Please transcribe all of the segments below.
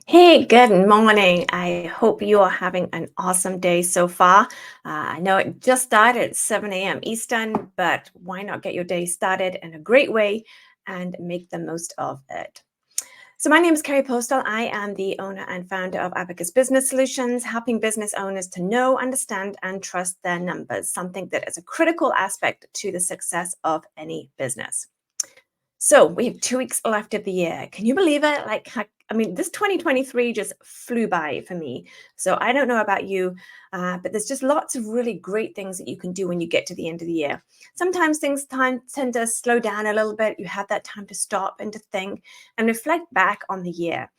Hey, good morning. I hope you are having an awesome day so far. I know it just started at 7 a.m. Eastern, but why not get your day started in a great way and make the most of it? So, my name is Carrie Postal. I am the owner and founder of Abacus Business Solutions, helping business owners to know, understand, and trust their numbers, something that is a critical aspect to the success of any business. So we have 2 weeks left of the year. Can you believe it? This 2023 just flew by for me. So I don't know about you, but there's just lots of really great things that you can do when you get to the end of the year. Sometimes tend to slow down a little bit. You have that time to stop and to think and reflect back on the year.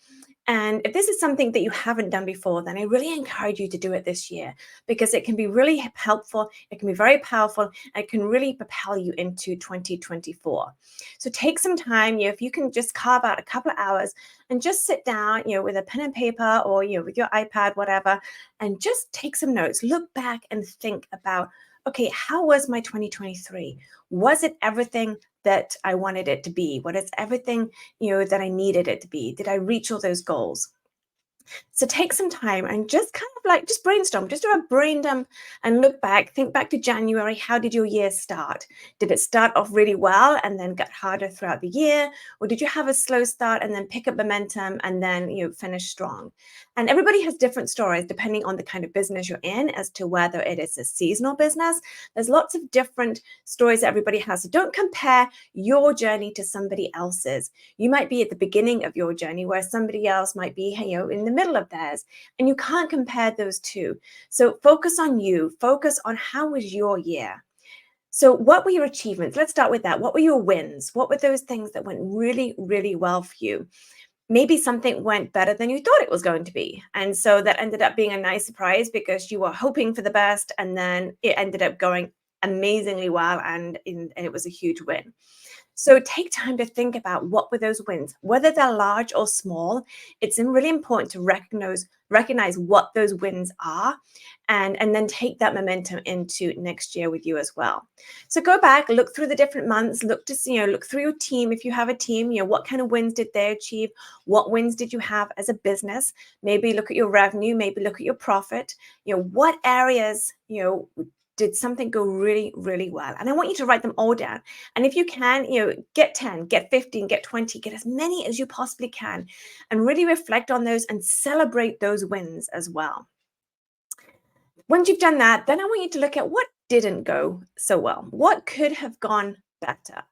And if this is something that you haven't done before, then I really encourage you to do it this year because it can be really helpful. It can be very powerful. And it can really propel you into 2024. So take some time, if you can just carve out a couple of hours and just sit down, with a pen and paper or, with your iPad, whatever, and just take some notes. Look back and think about, okay, how was my 2023? Was it everything that I wanted it to be? What is everything that I needed it to be? Did I reach all those goals? So take some time and just kind of like just brainstorm, just do a brain dump and look back, think back to January. How did your year start? Did it start off really well and then get harder throughout the year? Or did you have a slow start and then pick up momentum and then finish strong? And everybody has different stories depending on the kind of business you're in as to whether it is a seasonal business. There's lots of different stories that everybody has. So don't compare your journey to somebody else's. You might be at the beginning of your journey where somebody else might be, in the middle of theirs, and you can't compare those two. So focus on you, focus on how was your year. So what were your achievements? Let's start with that. What were your wins? What were those things that went really, really well for you? Maybe something went better than you thought it was going to be. And so that ended up being a nice surprise because you were hoping for the best and then it ended up going amazingly well and it was a huge win. So take time to think about what were those wins, whether they're large or small. It's really important to recognize what those wins are and then take that momentum into next year with you as well. So go back, look through the different months, look to see, look through your team. If you have a team, what kind of wins did they achieve? What wins did you have as a business? Maybe look at your revenue, maybe look at your profit. What areas, did something go really, really well? And I want you to write them all down. And if you can, get 10, get 15, get 20, get as many as you possibly can, and really reflect on those and celebrate those wins as well. Once you've done that, then I want you to look at what didn't go so well. What could have gone better?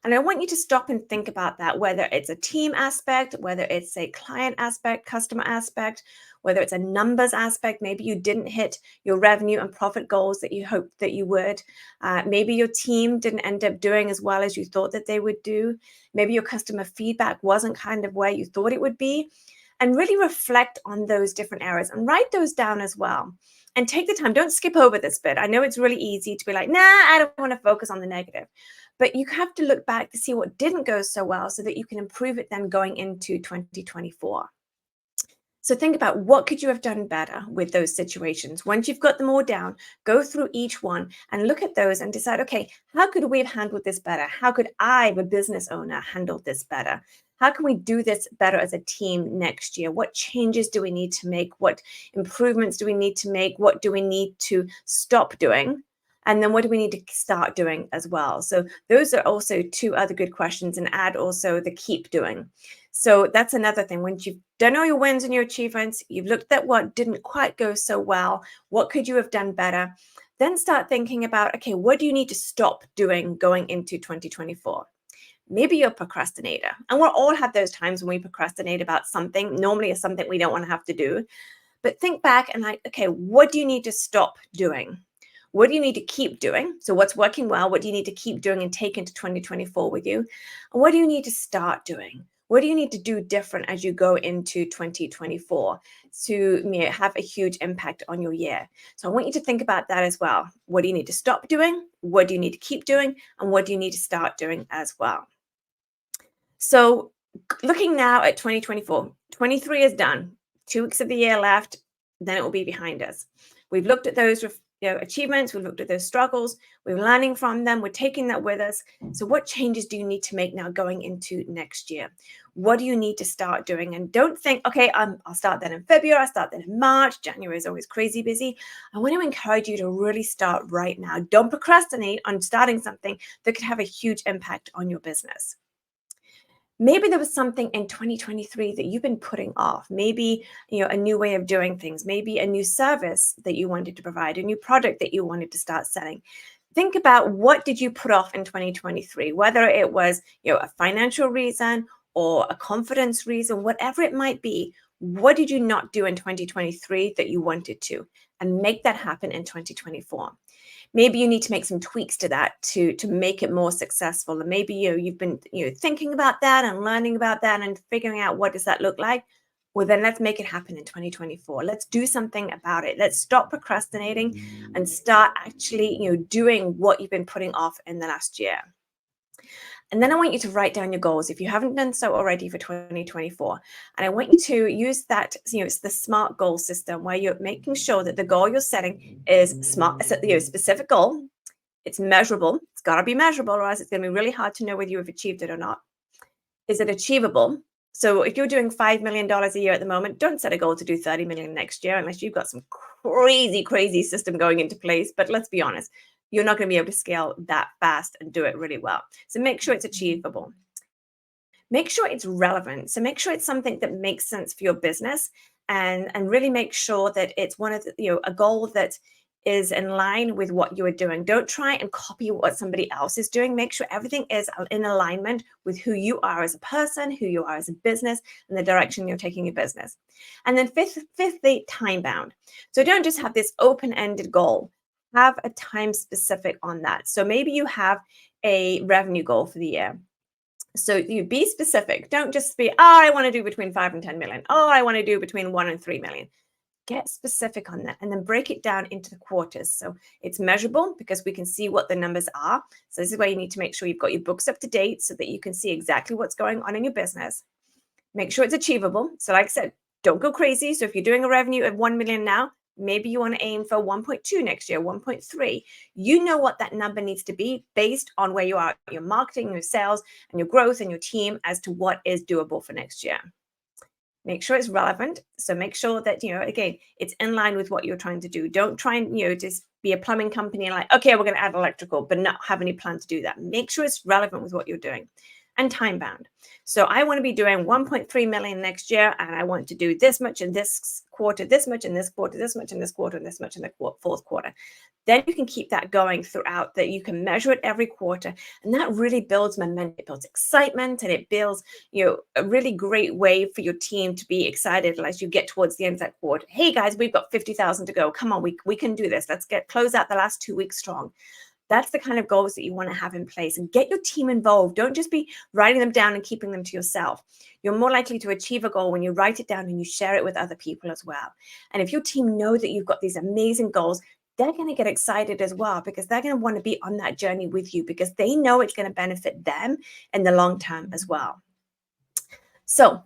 And I want you to stop and think about that, whether it's a team aspect, whether it's a client aspect, customer aspect, whether it's a numbers aspect. Maybe you didn't hit your revenue and profit goals that you hoped that you would. Maybe your team didn't end up doing as well as you thought that they would do. Maybe your customer feedback wasn't kind of where you thought it would be. And really reflect on those different areas and write those down as well. And take the time. Don't skip over this bit. I know it's really easy to be like, nah, I don't want to focus on the negative. But you have to look back to see what didn't go so well so that you can improve it then going into 2024. So think about what could you have done better with those situations. Once you've got them all down, go through each one and look at those and decide, okay, how could we have handled this better? How could I, the business owner, handle this better? How can we do this better as a team next year? What changes do we need to make? What improvements do we need to make? What do we need to stop doing? And then what do we need to start doing as well? So those are also two other good questions, and add also the keep doing. So that's another thing. Once you've done all your wins and your achievements, you've looked at what didn't quite go so well, what could you have done better? Then start thinking about, okay, what do you need to stop doing going into 2024? Maybe you're a procrastinator. And we'll all have those times when we procrastinate about something. Normally it's something we don't want to have to do. But think back and like, okay, what do you need to stop doing? What do you need to keep doing? So what's working well? What do you need to keep doing and take into 2024 with you? And what do you need to start doing? What do you need to do different as you go into 2024 to have a huge impact on your year? So I want you to think about that as well. What do you need to stop doing? What do you need to keep doing? And what do you need to start doing as well? So looking now at 2024, 23 is done. 2 weeks of the year left, then it will be behind us. We've looked at those achievements, we've looked at those struggles, we're learning from them, we're taking that with us. So what changes do you need to make now going into next year? What do you need to start doing? And don't think, okay, I'll start then in February, I'll start then in March. January is always crazy busy. I want to encourage you to really start right now. Don't procrastinate on starting something that could have a huge impact on your business. Maybe there was something in 2023 that you've been putting off. Maybe, a new way of doing things, maybe a new service that you wanted to provide, a new product that you wanted to start selling. Think about what did you put off in 2023, whether it was, a financial reason or a confidence reason, whatever it might be. What did you not do in 2023 that you wanted to? And make that happen in 2024. Maybe you need to make some tweaks to that to make it more successful. And maybe you've been thinking about that and learning about that and figuring out what does that look like. Well, then let's make it happen in 2024. Let's do something about it. Let's stop procrastinating and start actually doing what you've been putting off in the last year. And then I want you to write down your goals if you haven't done so already for 2024. And I want you to use that, it's the SMART goal system where you're making sure that the goal you're setting is smart, specific goal. It's measurable. It's got to be measurable, or else it's going to be really hard to know whether you've achieved it or not. Is it achievable? So if you're doing $5 million a year at the moment, don't set a goal to do 30 million next year unless you've got some crazy system going into place. But let's be honest, you're not going to be able to scale that fast and do it really well. So make sure it's achievable. Make sure it's relevant. So make sure it's something that makes sense for your business, and really make sure that it's one of the, a goal that is in line with what you are doing. Don't try and copy what somebody else is doing. Make sure everything is in alignment with who you are as a person, who you are as a business, and the direction you're taking your business. And then fifthly, time bound. So don't just have this open-ended goal. Have a time specific on that. So maybe you have a revenue goal for the year. So you be specific. Don't just be, I want to do between 5 and 10 million. I want to do between 1 and 3 million. Get specific on that and then break it down into the quarters. So it's measurable because we can see what the numbers are. So this is where you need to make sure you've got your books up to date so that you can see exactly what's going on in your business. Make sure it's achievable. So like I said, don't go crazy. So if you're doing a revenue of 1 million now, maybe you want to aim for 1.2 next year, 1.3. You know what that number needs to be based on where you are, your marketing, your sales, and your growth and your team as to what is doable for next year. Make sure it's relevant. So make sure that, again, it's in line with what you're trying to do. Don't try and, just be a plumbing company and like, okay, we're going to add electrical, but not have any plan to do that. Make sure it's relevant with what you're doing. And time bound. So I want to be doing 1.3 million next year, and I want to do this much in this quarter, this much in this quarter, this much in this quarter, and this much in the fourth quarter. Then you can keep that going throughout, that you can measure it every quarter. And that really builds momentum, it builds excitement, and it builds, a really great way for your team to be excited as you get towards the end of that quarter. Hey guys, we've got 50,000 to go. Come on, we can do this. Let's close out the last 2 weeks strong. That's the kind of goals that you want to have in place, and get your team involved. Don't just be writing them down and keeping them to yourself. You're more likely to achieve a goal when you write it down and you share it with other people as well. And if your team know that you've got these amazing goals, they're going to get excited as well, because they're going to want to be on that journey with you, because they know it's going to benefit them in the long term as well. So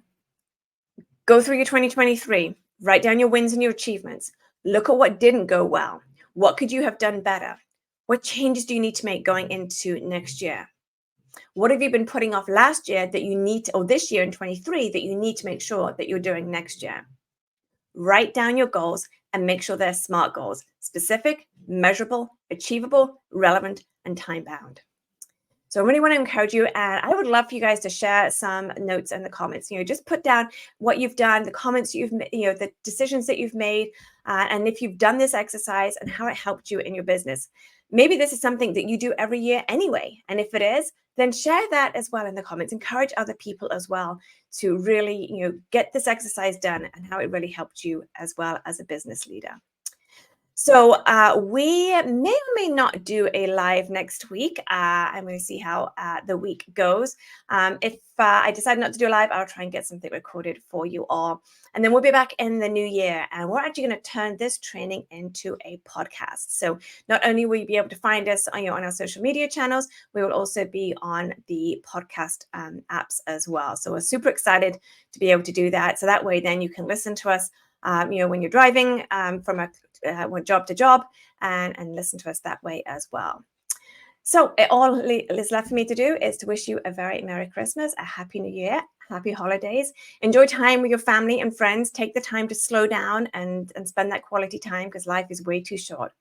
go through your 2023, write down your wins and your achievements. Look at what didn't go well. What could you have done better? What changes do you need to make going into next year? What have you been putting off last year that you need to, or this year in 23, that you need to make sure that you're doing next year? Write down your goals and make sure they're SMART goals: specific, measurable, achievable, relevant, and time bound. So I really want to encourage you, and I would love for you guys to share some notes in the comments. Just put down what you've done, the comments you've made, the decisions that you've made, and if you've done this exercise and how it helped you in your business. Maybe this is something that you do every year anyway. And if it is, then share that as well in the comments. Encourage other people as well to really, get this exercise done and how it really helped you as well as a business leader. So we may or may not do a live next week. I'm going to see how the week goes. If I decide not to do a live, I'll try and get something recorded for you all. And then we'll be back in the new year. And we're actually going to turn this training into a podcast. So not only will you be able to find us on our social media channels, we will also be on the podcast apps as well. So we're super excited to be able to do that. So that way then you can listen to us when you're driving from a job to job, and listen to us that way as well. So all is left for me to do is to wish you a very Merry Christmas, a Happy New Year. Happy holidays. Enjoy time with your family and friends. Take the time to slow down and spend that quality time because life is way too short.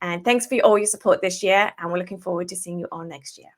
And thanks for all your support this year. And we're looking forward to seeing you all next year.